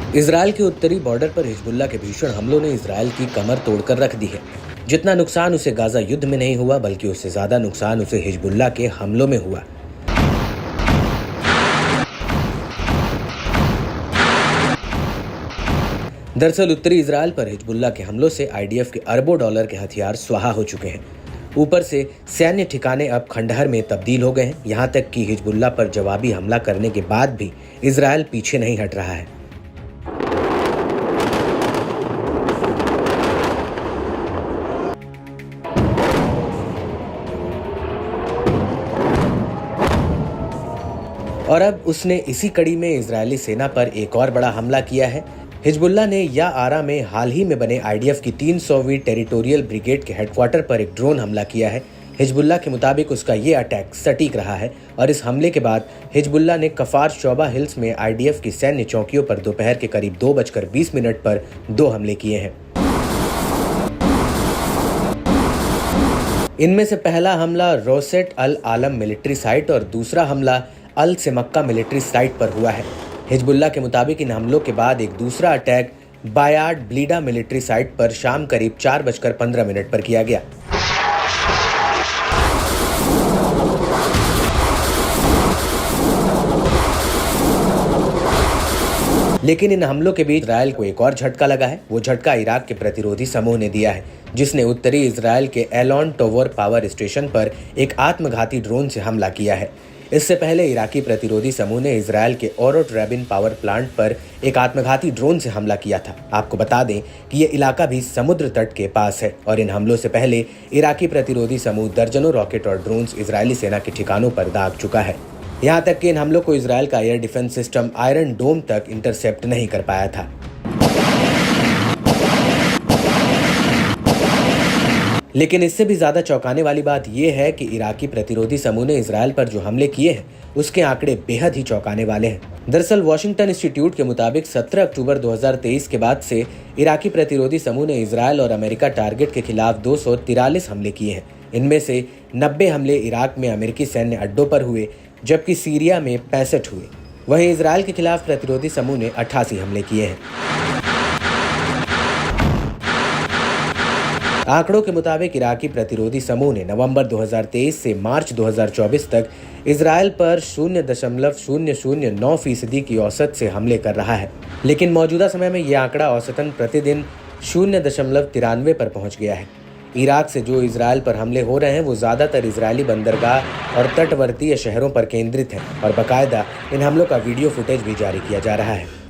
Israel के उत्तरी border पर हिजबुल्लाह के भीषण हमलों ने इजरायल की कमर तोड़कर रख दी है। जितना नुकसान उसे गाजा युद्ध में नहीं हुआ, बल्कि उससे ज्यादा नुकसान उसे हिजबुल्लाह के हमलों में हुआ। दरअसल उत्तरी इजरायल पर हिजबुल्लाह के हमलों से आईडीएफ के अरबों डॉलर के हथियार स्वाहा हो चुके हैं। ऊपर से सैन्य ठिकाने अब खंडहर में तब्दील हो गए हैं। यहाँ तक कि हिजबुल्लाह पर जवाबी हमला करने के बाद भी इजरायल पीछे नहीं हट रहा है। और अब उसने इसी कड़ी में इजरायली सेना पर एक और बड़ा हमला किया है। हिजबुल्लाह ने याआरा में हाल ही में बने आईडीएफ की 300वीं टेरिटोरियल ब्रिगेड के हेडक्वार्टर पर एक ड्रोन हमला किया है। हिजबुल्लाह के मुताबिक उसका ये अटैक सटीक रहा है और इस हमले के बाद हिजबुल्लाह ने कफार शोबा हिल्स में आईडीएफ की सैन्य चौकियों पर दोपहर के करीब 2:20 पर 2 हमले किए हैं। इनमें से पहला हमला रोसेट अल आलम मिलिट्री साइट और दूसरा हमला अल सिमक्का मिलिट्री साइट पर हुआ है। हिजबुल्लाह के मुताबिक इन हमलों के बाद एक दूसरा अटैक बायाड ब्लीडा मिलिट्री साइट पर शाम करीब 4:15 पर किया गया। लेकिन इन हमलों के बीच इजरायल को एक और झटका लगा है। वो झटका इराक के प्रतिरोधी समूह ने दिया है, जिसने उत्तरी इजरायल के एलोन टोवर पावर स्टेशन पर एक आत्मघाती ड्रोन से हमला किया है। इससे पहले इराकी प्रतिरोधी समूह ने इजरायल के ओरोट रैबिन पावर प्लांट पर एक आत्मघाती ड्रोन से हमला किया था। आपको बता दें कि ये इलाका भी समुद्र तट के पास है और इन हमलों से पहले इराकी प्रतिरोधी समूह दर्जनों रॉकेट और ड्रोन्स इजरायली सेना के ठिकानों पर दाग चुका है। यहाँ तक कि इन हमलों को इजरायल का एयर डिफेंस सिस्टम आयरन डोम तक इंटरसेप्ट नहीं कर पाया था। लेकिन इससे भी ज्यादा चौंकाने वाली बात यह है कि इराकी प्रतिरोधी समूह ने इजरायल पर जो हमले किए हैं उसके आंकड़े बेहद ही चौंकाने वाले हैं। दरअसल वॉशिंगटन इंस्टीट्यूट के मुताबिक 17 अक्टूबर 2023 के बाद से इराकी प्रतिरोधी समूह ने इजरायल और अमेरिका टारगेट के खिलाफ 243 हमले किए हैं। इनमें से 90 हमले इराक में अमेरिकी सैन्य अड्डों पर हुए, जबकि सीरिया में 65 हुए। वहीं इजरायल के खिलाफ प्रतिरोधी समूह ने 88 हमले किए हैं। आंकड़ों के मुताबिक इराकी प्रतिरोधी समूह ने नवंबर 2023 से मार्च 2024 तक इजरायल पर 0.009% की औसत से हमले कर रहा है। लेकिन मौजूदा समय में यह आंकड़ा औसतन प्रतिदिन 0.93 पर पहुंच गया है। इराक से जो इजरायल पर हमले हो रहे हैं वो ज़्यादातर इजरायली बंदरगाह और तटवर्तीय शहरों पर केंद्रित हैं और बाकायदा इन हमलों का वीडियो फुटेज भी जारी किया जा रहा है।